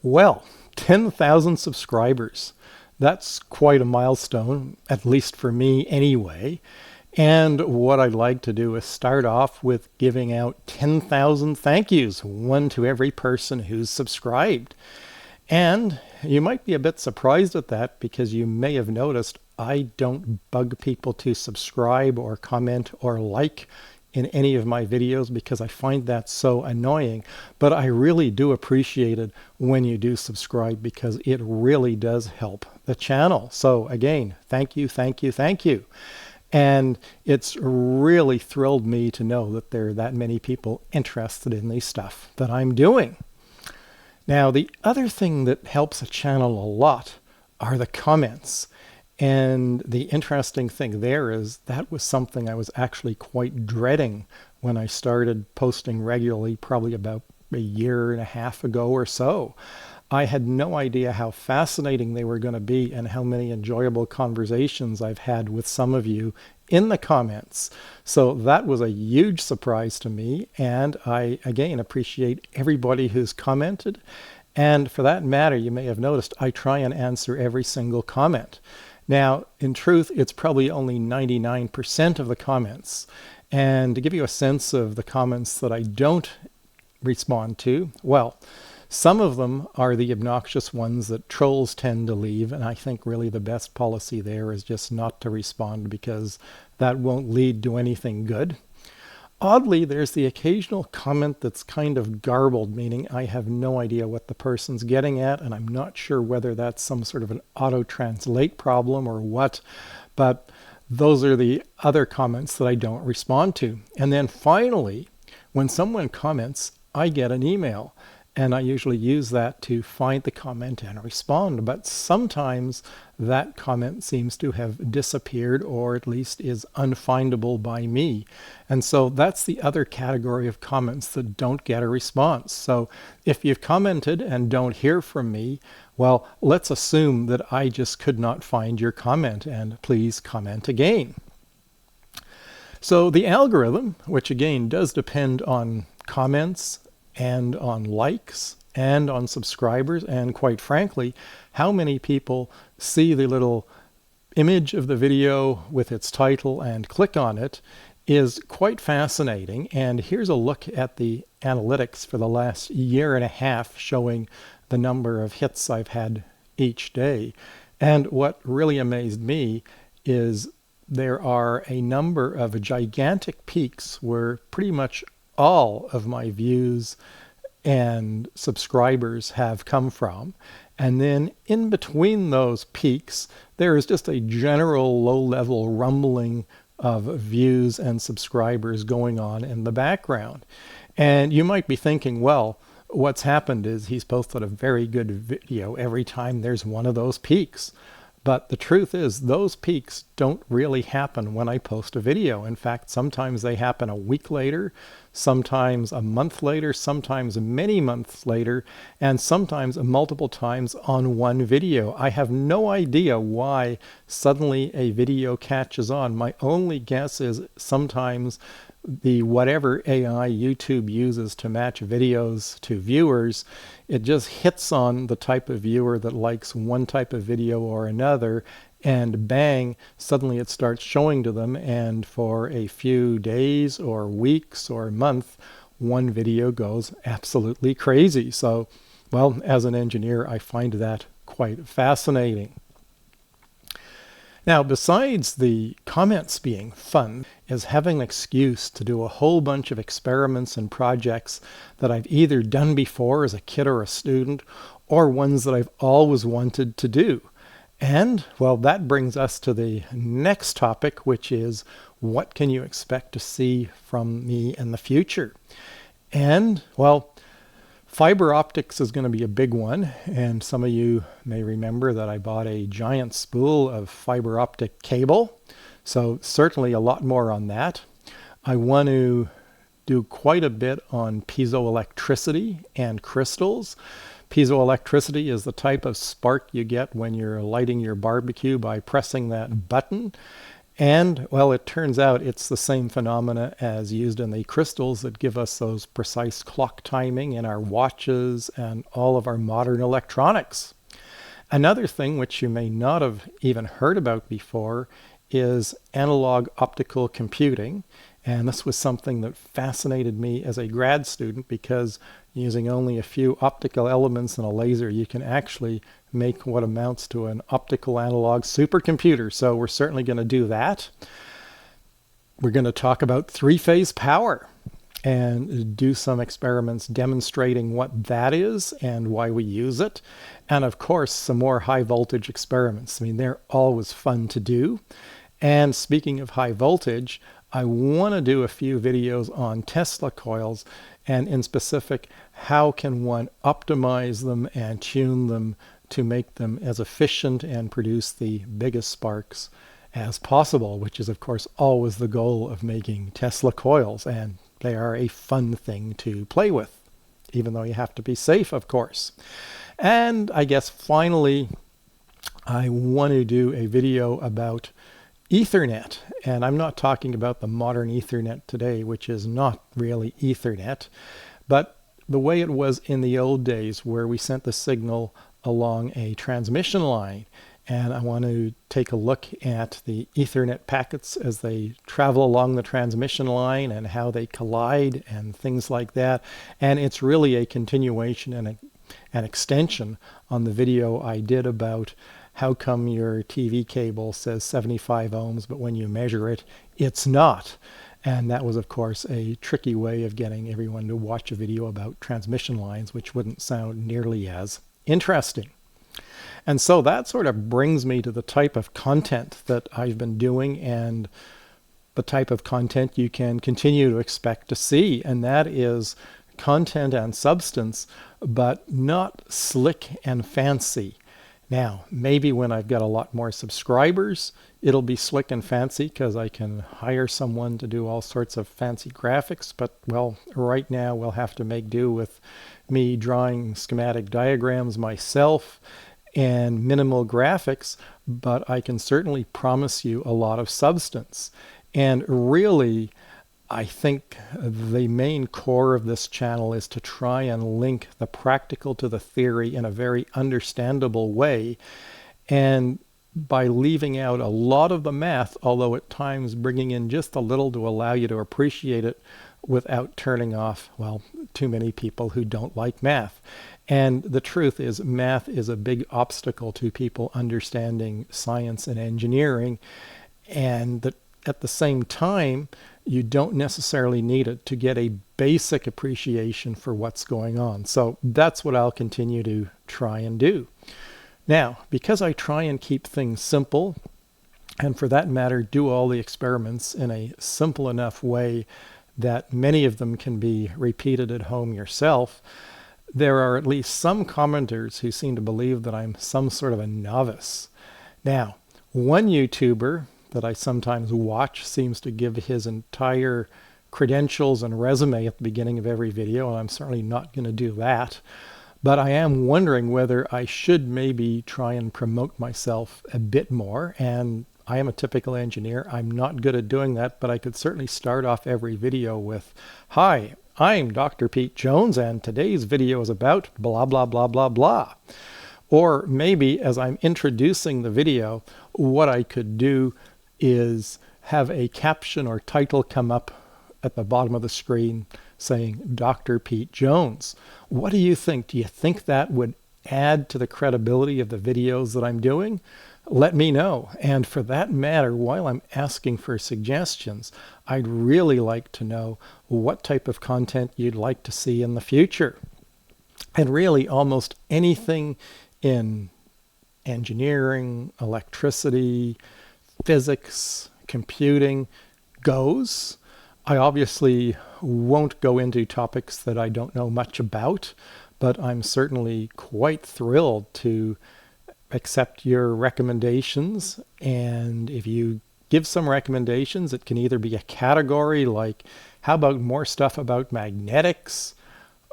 Well, 10,000 subscribers. That's quite a milestone, at least for me anyway. And what I'd like to do is start off with giving out 10,000 thank yous, one to every person who's subscribed. And you might be a bit surprised at that because you may have noticed I don't bug people to subscribe or comment or like in any of my videos because I find that so annoying. But I really do appreciate it when you do subscribe because it really does help the channel. So again, thank you, thank you, thank you. And it's really thrilled me to know that there are that many people interested in the stuff that I'm doing. Now, the other thing that helps a channel a lot are the comments. And the interesting thing there is that was something I was actually quite dreading when I started posting regularly, probably about a year and a half ago or so. I had no idea how fascinating they were going to be and how many enjoyable conversations I've had with some of you in the comments. So that was a huge surprise to me, and I again appreciate everybody who's commented. And for that matter, you may have noticed I try and answer every single comment. Now, in truth, it's probably only 99% of the comments. And to give you a sense of the comments that I don't respond to, well, some of them are the obnoxious ones that trolls tend to leave, and I think really the best policy there is just not to respond because that won't lead to anything good. Oddly, there's the occasional comment that's kind of garbled, meaning I have no idea what the person's getting at, and I'm not sure whether that's some sort of an auto-translate problem or what, but those are the other comments that I don't respond to. And then finally, when someone comments, I get an email. And I usually use that to find the comment and respond. But sometimes that comment seems to have disappeared or at least is unfindable by me. And so that's the other category of comments that don't get a response. So if you've commented and don't hear from me, well, let's assume that I just could not find your comment, and please comment again. So the algorithm, which again does depend on comments and on likes and on subscribers, and quite frankly, how many people see the little image of the video with its title and click on it, is quite fascinating. And here's a look at the analytics for the last year and a half showing the number of hits I've had each day. And what really amazed me is there are a number of gigantic peaks where pretty much all of my views and subscribers have come from. And then in between those peaks, there is just a general low-level rumbling of views and subscribers going on in the background. And you might be thinking, well, what's happened is he's posted a very good video every time there's one of those peaks. But the truth is, those peaks don't really happen when I post a video. In fact, sometimes they happen a week later, sometimes a month later, sometimes many months later, and sometimes multiple times on one video. I have no idea why suddenly a video catches on. My only guess is sometimes the whatever AI YouTube uses to match videos to viewers, it just hits on the type of viewer that likes one type of video or another, and bang, suddenly it starts showing to them, and for a few days or weeks or a month, one video goes absolutely crazy. So, well, as an engineer, I find that quite fascinating. Now, besides the comments being fun, is having an excuse to do a whole bunch of experiments and projects that I've either done before as a kid or a student, or ones that I've always wanted to do. And, well, that brings us to the next topic, which is what can you expect to see from me in the future? And, well, fiber optics is going to be a big one, and some of you may remember that I bought a giant spool of fiber optic cable, so certainly a lot more on that. I want to do quite a bit on piezoelectricity and crystals. Piezoelectricity is the type of spark you get when you're lighting your barbecue by pressing that button. And, well, it turns out it's the same phenomena as used in the crystals that give us those precise clock timing in our watches and all of our modern electronics. Another thing which you may not have even heard about before is analog optical computing. And this was something that fascinated me as a grad student, because using only a few optical elements in a laser, you can actually make what amounts to an optical analog supercomputer. So we're certainly going to do that. We're going to talk about three-phase power and do some experiments demonstrating what that is and why we use it. And of course, some more high voltage experiments. I mean, they're always fun to do. And speaking of high voltage, I want to do a few videos on Tesla coils, and in specific, how can one optimize them and tune them to make them as efficient and produce the biggest sparks as possible, which is of course always the goal of making Tesla coils, and they are a fun thing to play with, even though you have to be safe, of course. And I guess finally, I want to do a video about Ethernet, and I'm not talking about the modern Ethernet today, which is not really Ethernet, but the way it was in the old days where we sent the signal along a transmission line. And I want to take a look at the Ethernet packets as they travel along the transmission line and how they collide and things like that. And it's really a continuation and an extension on the video I did about how come your TV cable says 75 ohms, but when you measure it, it's not. And that was, of course, a tricky way of getting everyone to watch a video about transmission lines, which wouldn't sound nearly as interesting. And so that sort of brings me to the type of content that I've been doing and the type of content you can continue to expect to see. And that is content and substance, but not slick and fancy. Now, maybe when I've got a lot more subscribers, it'll be slick and fancy because I can hire someone to do all sorts of fancy graphics. But, well, right now we'll have to make do with me drawing schematic diagrams myself and minimal graphics, but I can certainly promise you a lot of substance. And really, I think the main core of this channel is to try and link the practical to the theory in a very understandable way, and by leaving out a lot of the math, although at times bringing in just a little to allow you to appreciate it without turning off, well, too many people who don't like math. And the truth is, math is a big obstacle to people understanding science and engineering, and that at the same time, you don't necessarily need it to get a basic appreciation for what's going on. So that's what I'll continue to try and do. Now, because I try and keep things simple, and for that matter, do all the experiments in a simple enough way that many of them can be repeated at home yourself, there are at least some commenters who seem to believe that I'm some sort of a novice. Now, one YouTuber that I sometimes watch seems to give his entire credentials and resume at the beginning of every video, and I'm certainly not going to do that. But I am wondering whether I should maybe try and promote myself a bit more. And I am a typical engineer. I'm not good at doing that, but I could certainly start off every video with, "Hi, I'm Dr. Pete Jones, and today's video is about blah, blah, blah, blah, blah." Or maybe as I'm introducing the video, what I could do is have a caption or title come up at the bottom of the screen saying Dr. Pete Jones. What do you think? Do you think that would add to the credibility of the videos that I'm doing? Let me know. And for that matter, while I'm asking for suggestions, I'd really like to know what type of content you'd like to see in the future. And really almost anything in engineering, electricity, physics, computing goes. I obviously won't go into topics that I don't know much about, but I'm certainly quite thrilled to accept your recommendations. And if you give some recommendations, it can either be a category like, how about more stuff about magnetics,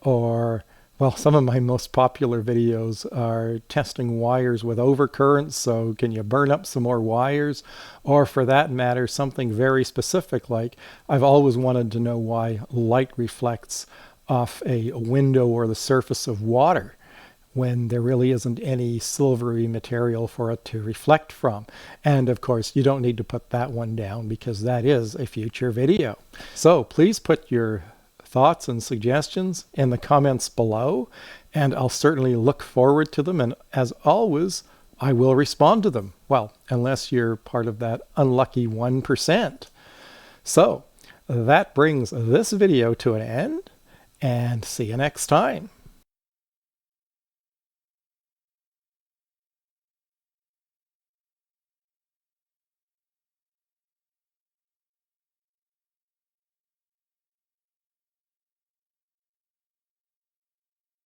or Well, some of my most popular videos are testing wires with overcurrents, so can you burn up some more wires? Or for that matter, something very specific like I've always wanted to know why light reflects off a window or the surface of water when there really isn't any silvery material for it to reflect from. And of course, you don't need to put that one down because that is a future video. So please put your thoughts and suggestions in the comments below, and I'll certainly look forward to them. And as always, I will respond to them. Well, unless you're part of that unlucky 1%. So that brings this video to an end, and see you next time.